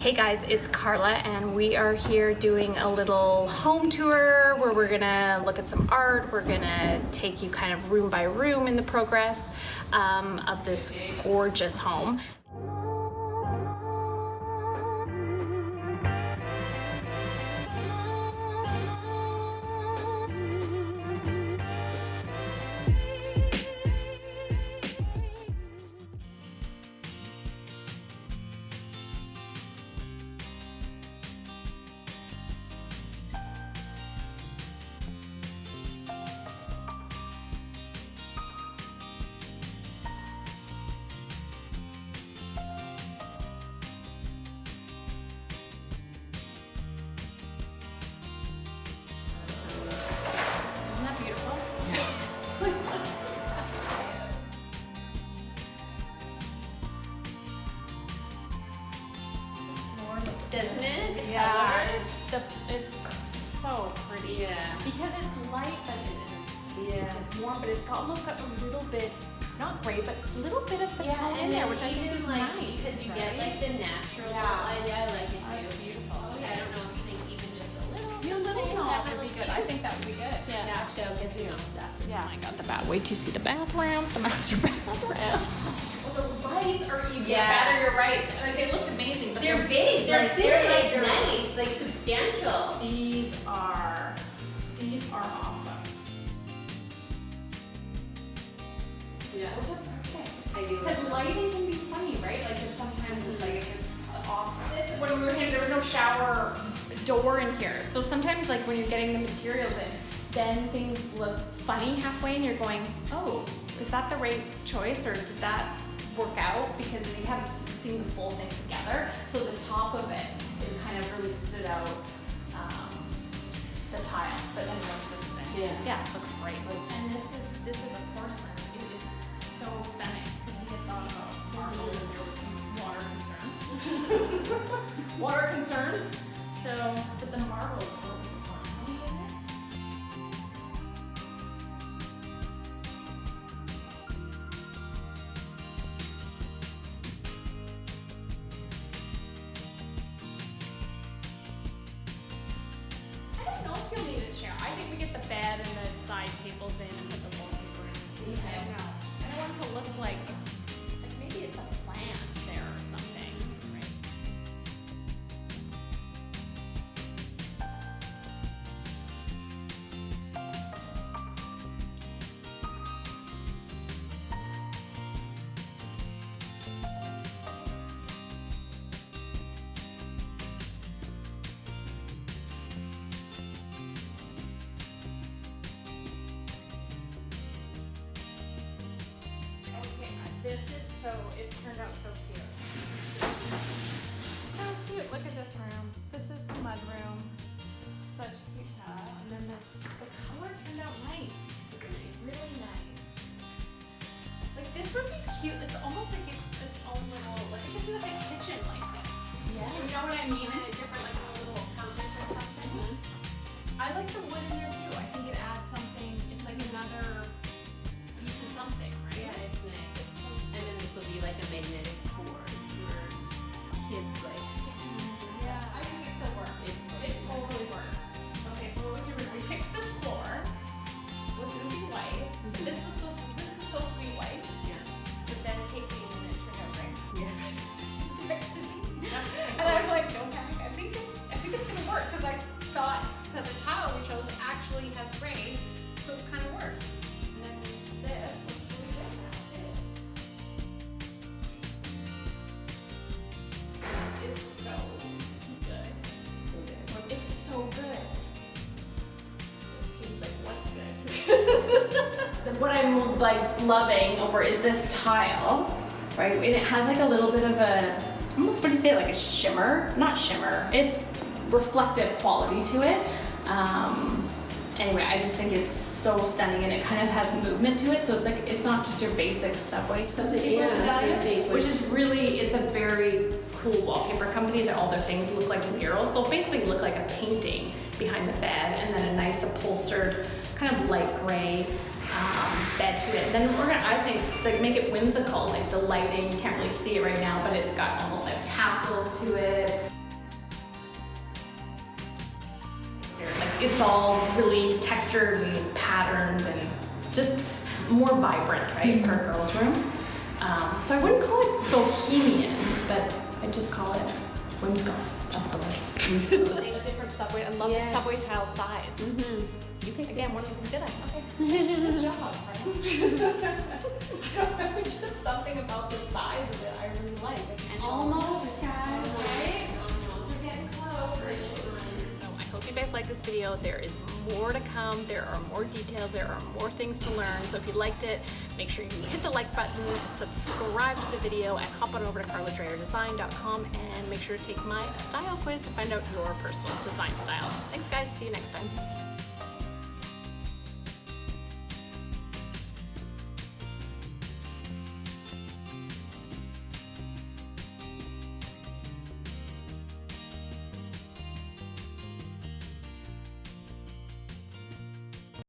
Hey guys, it's Karla and we are here doing a little home tour where we're gonna look at some art. We're gonna take you kind of room by room in the progress of this gorgeous home. Doesn't it? The Yeah, color? it's so pretty. Yeah. Because it's light, but it's warm, but it's almost got a little bit, not gray, but a little bit of the tone in there, which I think is like, nice. because you get like the natural. Yeah. I like it too. That's beautiful. I don't know if you think even just a little. Your little thing knob that would be looks good. I think that would be good. Yeah. Actually, I'll get you on that. Yeah. I got the bath. Wait till you see the bathroom, the master bathroom. Well, the lights are even better. You're right. Like they looked amazing, but They're big. They're big. They're like nice, like substantial. These are awesome. Yeah. Those are perfect. I do. Because lighting can be funny, right? Like it's sometimes it's like it's off. This when we were here, there was no shower door in here, so sometimes like when you're getting the materials in, then things look funny halfway, and you're going, oh, is that the right choice, or did that work out? Because we haven't seen the full thing together, so the top of it kind of really stood out. The tile, but then once this is in, yeah, it looks great. And this is a porcelain. It is so stunning because we had thought about marble and there was some water concerns. Water concerns. So, but the marble is really important. Isn't it? I don't know if you'll need a chair. I think we get the bed and the side tables in and put the wallpaper in. I don't know. I don't want it to look like maybe it's a plant there or something, right? It's turned out so cute. So cute, look at this room. This is the mud room. Such a cute tile. And then the color turned out nice. Super nice. Really nice. Like this would be cute. It's almost like it's its own little, like this is like a kitchen like this. Yeah. You know what I mean? And a different like a little apartment or something. I like the wood in there too. I think it adds something. It's like another piece of something, right? Yeah, it's nice. And then this will be like a magnetic board for kids like sketching. Yeah, I think it still works. It totally works. Okay, so what was your room? We picked this floor. It was gonna be white. This is supposed to be white. Yeah. But then Kate came in and it turned out gray. Yeah. Texted me. And I'm like, don't panic. I think it's gonna work because I thought that the tile we chose actually has gray, so it kind of works. And then this looks really good now too. It is so good. It's so good. He's like, what's good? What I'm like loving over is this tile, right? And it has like a little bit of a, almost what do you say, like a shimmer? Not shimmer. It's reflective quality to it. Anyway, I just think it's so stunning, and it kind of has movement to it. So it's like it's not just your basic subway to the which is really, it's a very cool wallpaper company that all their things look like murals. So basically look like a painting behind the bed, and then a nice upholstered kind of light gray bed to it. And then we're gonna, I think, like make it whimsical, like the lighting, you can't really see it right now, but it's got almost like tassels to it. Like it's all really textured and patterned and just more vibrant, right, for a girl's room. So I wouldn't call it bohemian, but I just call it whimsical. That's the word. A different subway. I love this subway tile size. You picked Again, one of them did I? Okay. Good job, right? Just something about the size of it I really like. And Almost, guys, right? We're getting close. So I hope you guys like this video. There is more to come. There are more details. There are more things to learn. So if you liked it, make sure you hit the like button, subscribe to the video, and hop on over to karladreyerdesign.com and make sure to take my style quiz to find out your personal design style. Thanks, guys. See you next time.